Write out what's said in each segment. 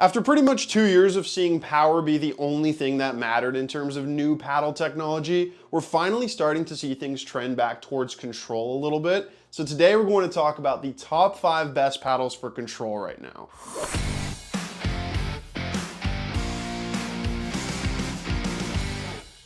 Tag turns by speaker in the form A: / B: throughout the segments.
A: After pretty much 2 years of seeing power be the only thing that mattered in terms of new paddle technology, we're finally starting to see things trend back towards control a little bit. So today we're going to talk about the top 5 best paddles for control right now.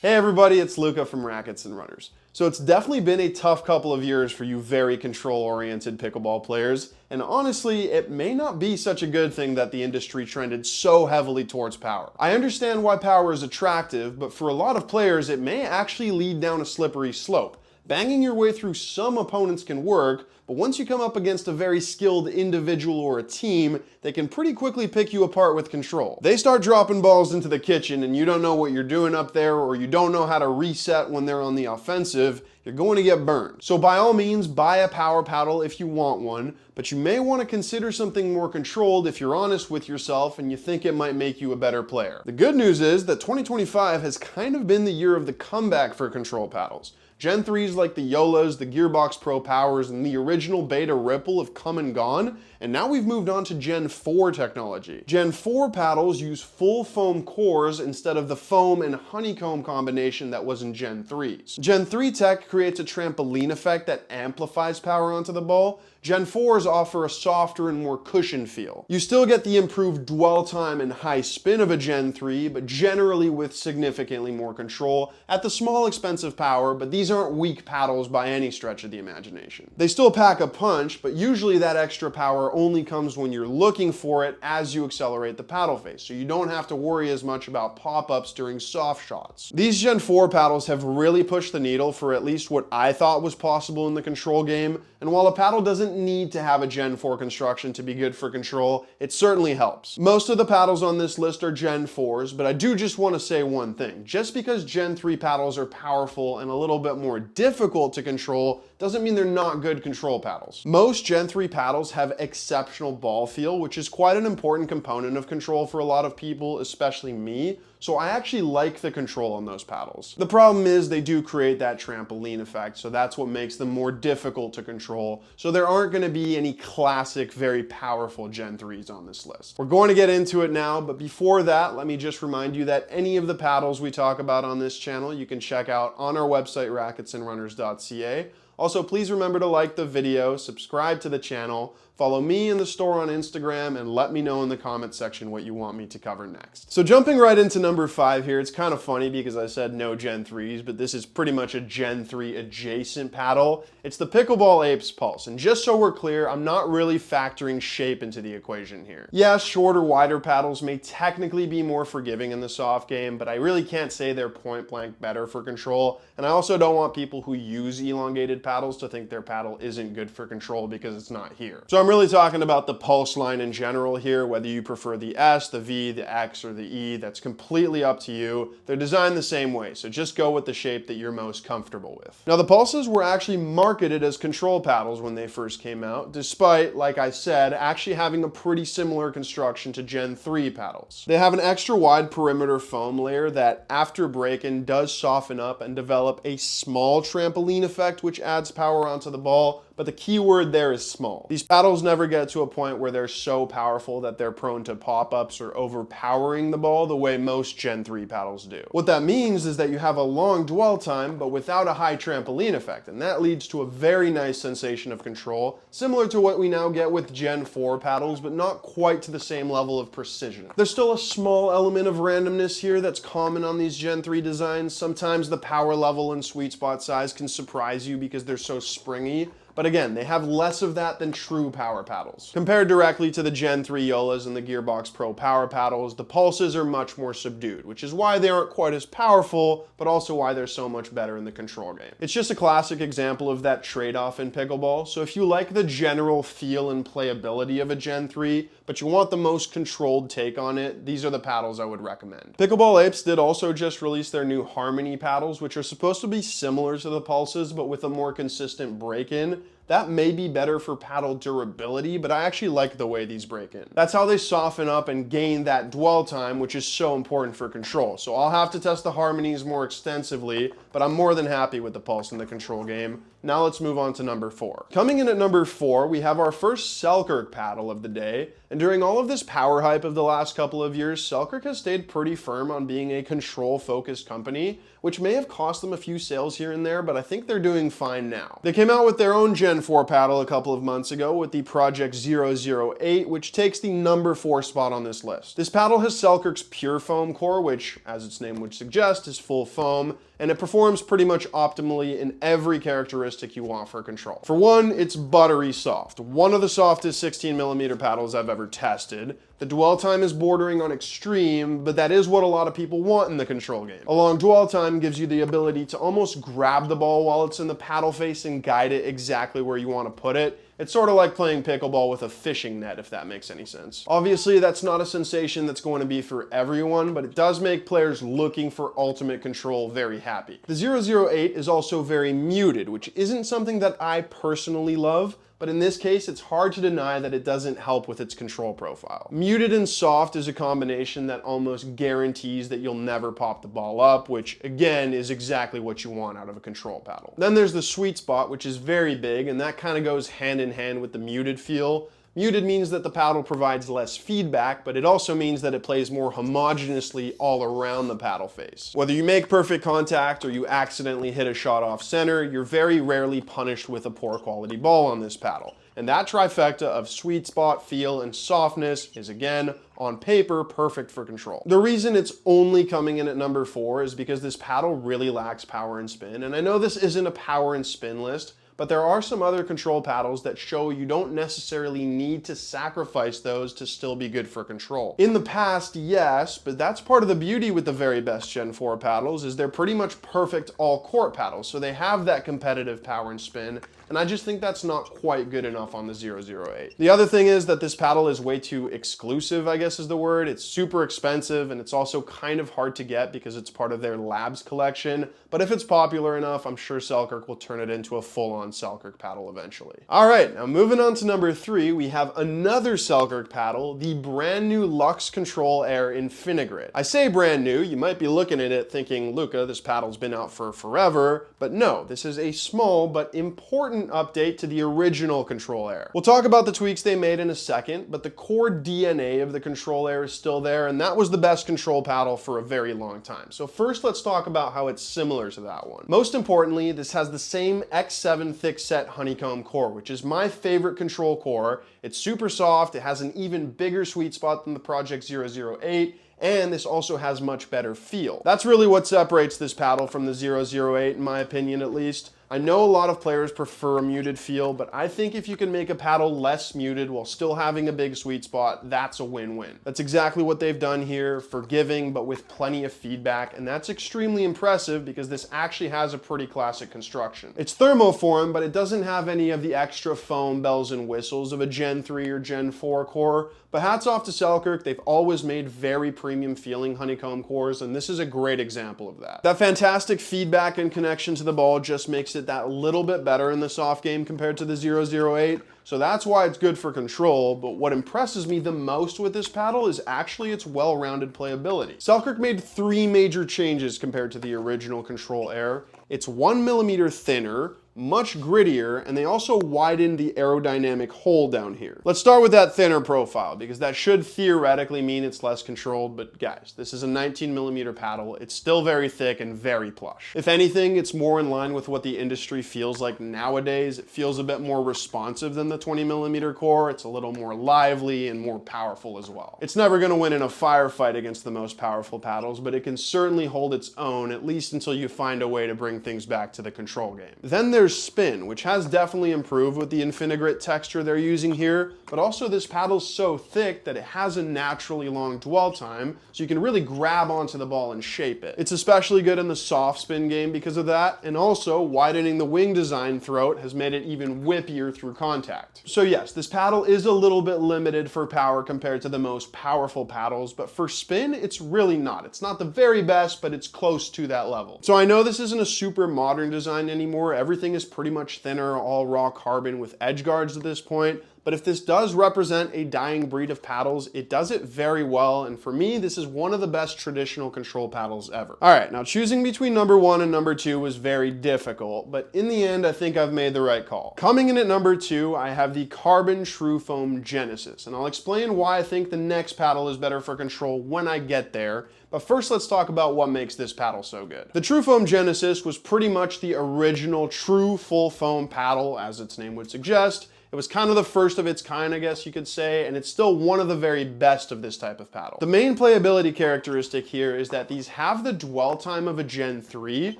A: Hey everybody, it's Luca from Rackets Runners. So it's definitely been a tough couple of years for you very control-oriented pickleball players, and honestly, it may not be such a good thing that the industry trended so heavily towards power. I understand why power is attractive, but for a lot of players, it may actually lead down a slippery slope. Banging your way through some opponents can work, but once you come up against a very skilled individual or a team, they can pretty quickly pick you apart with control. They start dropping balls into the kitchen and you don't know what you're doing up there, or you don't know how to reset when they're on the offensive, you're going to get burned. So by all means, buy a power paddle if you want one, but you may want to consider something more controlled if you're honest with yourself and you think it might make you a better player. The good news is that 2025 has kind of been the year of the comeback for control paddles. Gen 3s like the Yolas, the Gearbox Pro Powers, and the original Beta Ripple have come and gone, and now we've moved on to Gen 4 technology. Gen 4 paddles use full foam cores instead of the foam and honeycomb combination that was in Gen 3s. Gen 3 tech creates a trampoline effect that amplifies power onto the ball. Gen 4s offer a softer and more cushioned feel. You still get the improved dwell time and high spin of a Gen 3, but generally with significantly more control at the small expense of power, but these aren't weak paddles by any stretch of the imagination. They still pack a punch, but usually that extra power only comes when you're looking for it as you accelerate the paddle face, so you don't have to worry as much about pop-ups during soft shots. These Gen 4 paddles have really pushed the needle for at least what I thought was possible in the control game, and while a paddle doesn't need to have a Gen 4 construction to be good for control, it certainly helps. Most of the paddles on this list are Gen 4s, but I do just want to say one thing. Just because Gen 3 paddles are powerful and a little bit more difficult to control doesn't mean they're not good control paddles. Most Gen 3 paddles have exceptional ball feel, which is quite an important component of control for a lot of people, especially me. So I actually like the control on those paddles. The problem is they do create that trampoline effect, so that's what makes them more difficult to control. So there aren't going to be any classic, very powerful Gen 3s on this list. We're going to get into it now, but before that, let me just remind you that any of the paddles we talk about on this channel, you can check out on our website, racketsandrunners.ca. Also, please remember to like the video, subscribe to the channel, follow me in the store on Instagram, and let me know in the comment section what you want me to cover next. So jumping right into number 5 here, it's kind of funny because I said no Gen 3s, but this is pretty much a Gen 3 adjacent paddle. It's the Pickleball Apes Pulse, and just so we're clear, I'm not really factoring shape into the equation here. Yeah, shorter, wider paddles may technically be more forgiving in the soft game, but I really can't say they're point blank better for control, and I also don't want people who use elongated paddles to think their paddle isn't good for control because it's not here. So I'm really talking about the pulse line in general here, whether you prefer the S, the V, the X, or the E, that's completely up to you. They're designed the same way, so just go with the shape that you're most comfortable with. Now the pulses were actually marketed as control paddles when they first came out, despite, like I said, actually having a pretty similar construction to Gen 3 paddles. They have an extra wide perimeter foam layer that after break-in does soften up and develop a small trampoline effect, which adds power onto the ball, but the key word there is small. These paddles never get to a point where they're so powerful that they're prone to pop-ups or overpowering the ball the way most Gen 3 paddles do. What that means is that you have a long dwell time, but without a high trampoline effect, and that leads to a very nice sensation of control, similar to what we now get with Gen 4 paddles, but not quite to the same level of precision. There's still a small element of randomness here that's common on these Gen 3 designs. Sometimes the power level and sweet spot size can surprise you because they're so springy, but again, they have less of that than true power paddles. Compared directly to the Gen 3 Yolas and the Gearbox Pro Power paddles, the pulses are much more subdued, which is why they aren't quite as powerful, but also why they're so much better in the control game. It's just a classic example of that trade-off in pickleball, so if you like the general feel and playability of a Gen 3, but you want the most controlled take on it, these are the paddles I would recommend. Pickleball Apes did also just release their new Harmony paddles, which are supposed to be similar to the pulses, but with a more consistent break-in. That may be better for paddle durability, but I actually like the way these break in. That's how they soften up and gain that dwell time, which is so important for control. So I'll have to test the harmonies more extensively, but I'm more than happy with the pulse in the control game. Now let's move on to number 4. Coming in at number 4, we have our first Selkirk paddle of the day. And during all of this power hype of the last couple of years, Selkirk has stayed pretty firm on being a control-focused company, which may have cost them a few sales here and there, but I think they're doing fine now. They came out with their own Gen 4 paddle a couple of months ago with the Project 008, which takes the number 4 spot on this list. This paddle has Selkirk's pure foam core, which, as its name would suggest, is full foam, and it performs pretty much optimally in every characteristic you want for control. For one, it's buttery soft. One of the softest 16mm paddles I've ever tested. The dwell time is bordering on extreme, but that is what a lot of people want in the control game. A long dwell time gives you the ability to almost grab the ball while it's in the paddle face and guide it exactly where you want to put it. It's sort of like playing pickleball with a fishing net, if that makes any sense. Obviously, that's not a sensation that's going to be for everyone, but it does make players looking for ultimate control very happy. The 008 is also very muted, which isn't something that I personally love, but in this case, it's hard to deny that it doesn't help with its control profile. Muted and soft is a combination that almost guarantees that you'll never pop the ball up, which again is exactly what you want out of a control paddle. Then there's the sweet spot, which is very big, and that kind of goes hand in hand with the muted feel. Muted means that the paddle provides less feedback, but it also means that it plays more homogeneously all around the paddle face. Whether you make perfect contact or you accidentally hit a shot off center, you're very rarely punished with a poor quality ball on this paddle. And that trifecta of sweet spot, feel, and softness is, again, on paper, perfect for control. The reason it's only coming in at number 4 is because this paddle really lacks power and spin. And I know this isn't a power and spin list, but there are some other control paddles that show you don't necessarily need to sacrifice those to still be good for control. In the past, yes, but that's part of the beauty with the very best Gen 4 paddles is they're pretty much perfect all-court paddles, so they have that competitive power and spin, and I just think that's not quite good enough on the 008. The other thing is that this paddle is way too exclusive, I guess is the word. It's super expensive, and it's also kind of hard to get because it's part of their Labs collection, but if it's popular enough, I'm sure Selkirk will turn it into a full-on Selkirk paddle eventually. All right, now moving on to number 3, we have another Selkirk paddle, the brand new Luxx Control Air Infinigrid. I say brand new, you might be looking at it thinking, Luca, this paddle's been out for forever, but no, this is a small but important update to the original Control Air. We'll talk about the tweaks they made in a second, but the core DNA of the Control Air is still there, and that was the best control paddle for a very long time. So first, let's talk about how it's similar to that one. Most importantly, this has the same X7 thickset honeycomb core, which is my favorite control core. It's super soft, it has an even bigger sweet spot than the Project 008, and this also has much better feel. That's really what separates this paddle from the 008, in my opinion at least. I know a lot of players prefer a muted feel, but I think if you can make a paddle less muted while still having a big sweet spot, that's a win-win. That's exactly what they've done here, forgiving but with plenty of feedback, and that's extremely impressive because this actually has a pretty classic construction. It's thermoform, but it doesn't have any of the extra foam bells and whistles of a Gen 3 or Gen 4 core, but hats off to Selkirk, they've always made very premium feeling honeycomb cores, and this is a great example of that. That fantastic feedback and connection to the ball just makes it that little bit better in the soft game compared to the 008, so that's why it's good for control, but what impresses me the most with this paddle is actually its well-rounded playability. Selkirk made 3 major changes compared to the original Control Air. It's 1mm thinner, much grittier, and they also widened the aerodynamic hole down here. Let's start with that thinner profile, because that should theoretically mean it's less controlled, but guys, this is a 19mm paddle. It's still very thick and very plush. If anything, it's more in line with what the industry feels like nowadays. It feels a bit more responsive than the 20mm core. It's a little more lively and more powerful as well. It's never gonna win in a firefight against the most powerful paddles, but it can certainly hold its own, at least until you find a way to bring things back to the control game. Then there's spin, which has definitely improved with the Infinigrid texture they're using here, but also this paddle's so thick that it has a naturally long dwell time, so you can really grab onto the ball and shape it. It's especially good in the soft spin game because of that, and also widening the wing design throat has made it even whippier through contact. So yes, this paddle is a little bit limited for power compared to the most powerful paddles, but for spin, it's really not. It's not the very best, but it's close to that level. So I know this isn't a super modern design anymore. Everything is pretty much thinner, all raw carbon with edge guards at this point. But if this does represent a dying breed of paddles, it does it very well, and for me, this is one of the best traditional control paddles ever. All right, now choosing between number 1 and number 2 was very difficult, but in the end, I think I've made the right call. Coming in at number 2, I have the Carbon True Foam Genesis, and I'll explain why I think the next paddle is better for control when I get there. But first, let's talk about what makes this paddle so good. The True Foam Genesis was pretty much the original true full foam paddle, as its name would suggest. It was kind of the first of its kind, I guess you could say, and it's still one of the very best of this type of paddle. The main playability characteristic here is that these have the dwell time of a Gen 3,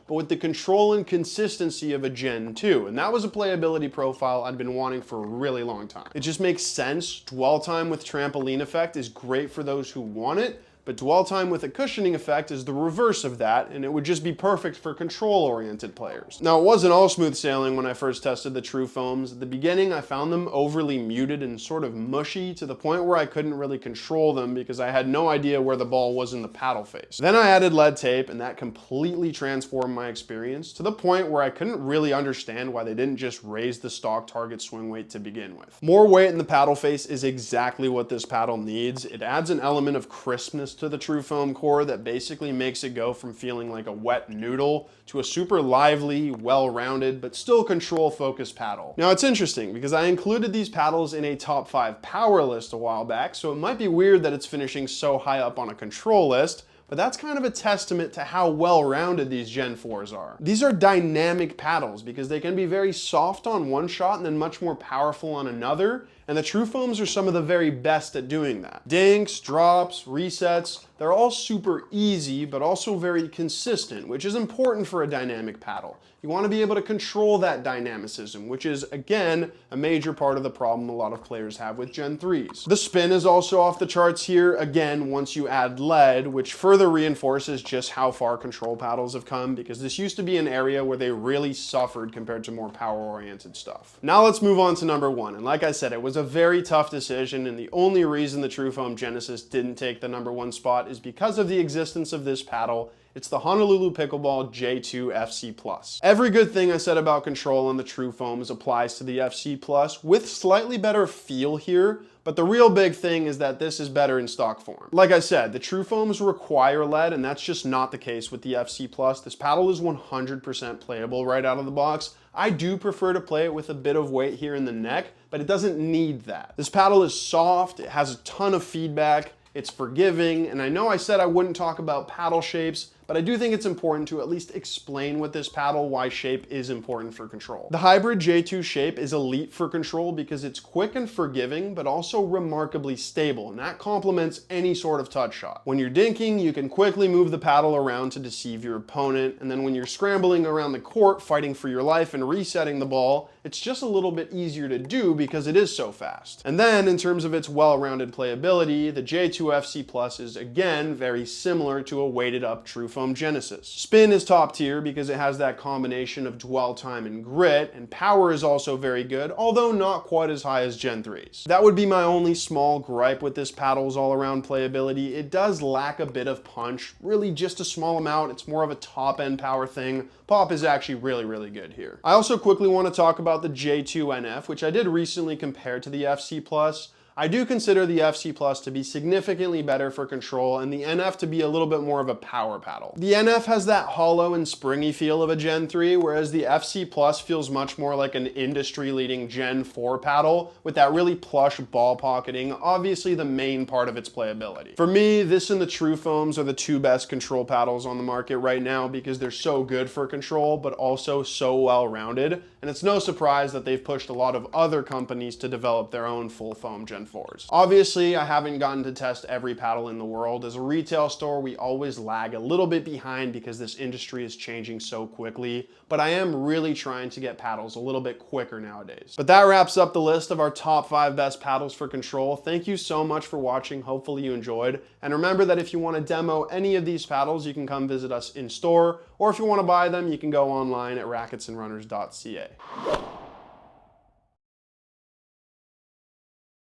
A: but with the control and consistency of a Gen 2, and that was a playability profile I'd been wanting for a really long time. It just makes sense. Dwell time with trampoline effect is great for those who want it, but dwell time with a cushioning effect is the reverse of that, and it would just be perfect for control-oriented players. Now, it wasn't all smooth sailing when I first tested the True Foams. At the beginning, I found them overly muted and sort of mushy to the point where I couldn't really control them because I had no idea where the ball was in the paddle face. Then I added lead tape, and that completely transformed my experience to the point where I couldn't really understand why they didn't just raise the stock target swing weight to begin with. More weight in the paddle face is exactly what this paddle needs. It adds an element of crispness to the True Foam core that basically makes it go from feeling like a wet noodle to a super lively, well-rounded, but still control-focused paddle. Now, it's interesting because I included these paddles in a top 5 power list a while back, so it might be weird that it's finishing so high up on a control list, but that's kind of a testament to how well-rounded these Gen 4s are. These are dynamic paddles because they can be very soft on one shot and then much more powerful on another, and the True Foams are some of the very best at doing that. Dinks, drops, resets, they're all super easy, but also very consistent, which is important for a dynamic paddle. You want to be able to control that dynamicism, which is, again, a major part of the problem a lot of players have with Gen 3s. The spin is also off the charts here, again, once you add lead, which further reinforces just how far control paddles have come, because this used to be an area where they really suffered compared to more power-oriented stuff. Now let's move on to number 1, and like I said, it was a very tough decision, and the only reason the True Foam Genesis didn't take the number 1 spot is because of the existence of this paddle. It's the Honolulu Pickleball J2 FC Plus. Every good thing I said about control on the True Foams applies to the FC Plus, with slightly better feel here, but the real big thing is that this is better in stock form. Like I said, the True Foams require lead, and that's just not the case with the FC Plus. This paddle is 100% playable right out of the box. I do prefer to play it with a bit of weight here in the neck, but it doesn't need that. This paddle is soft, it has a ton of feedback, it's forgiving, and I know I said I wouldn't talk about paddle shapes, but I do think it's important to at least explain with this paddle why shape is important for control. The hybrid J2 shape is elite for control because it's quick and forgiving, but also remarkably stable, and that complements any sort of touch shot. When you're dinking, you can quickly move the paddle around to deceive your opponent, and then when you're scrambling around the court, fighting for your life and resetting the ball, it's just a little bit easier to do because it is so fast. And then, in terms of its well-rounded playability, the J2 FC Plus is again very similar to a weighted up True Foam Genesis. Spin is top tier because it has that combination of dwell time and grit, and power is also very good, although not quite as high as Gen 3s. That would be my only small gripe with this paddle's all-around playability. It does lack a bit of punch, really just a small amount. It's more of a top-end power thing. Pop is actually really good here. I also quickly want to talk about the J2 NF, which I did recently compare to the FC Plus. I do consider the FC Plus to be significantly better for control and the NF to be a little bit more of a power paddle. The NF has that hollow and springy feel of a Gen 3, whereas the FC Plus feels much more like an industry-leading Gen 4 paddle with that really plush ball pocketing, obviously the main part of its playability. For me, this and the True Foams are the 2 best control paddles on the market right now because they're so good for control, but also so well-rounded, and it's no surprise that they've pushed a lot of other companies to develop their own full foam Gen 4s. Obviously, I haven't gotten to test every paddle in the world. As a retail store, we always lag a little bit behind because this industry is changing so quickly, but I am really trying to get paddles a little bit quicker nowadays. But that wraps up the list of our top 5 best paddles for control. Thank you so much for watching. Hopefully you enjoyed. And remember that if you want to demo any of these paddles, you can come visit us in store, or if you want to buy them, you can go online at racketsandrunners.ca.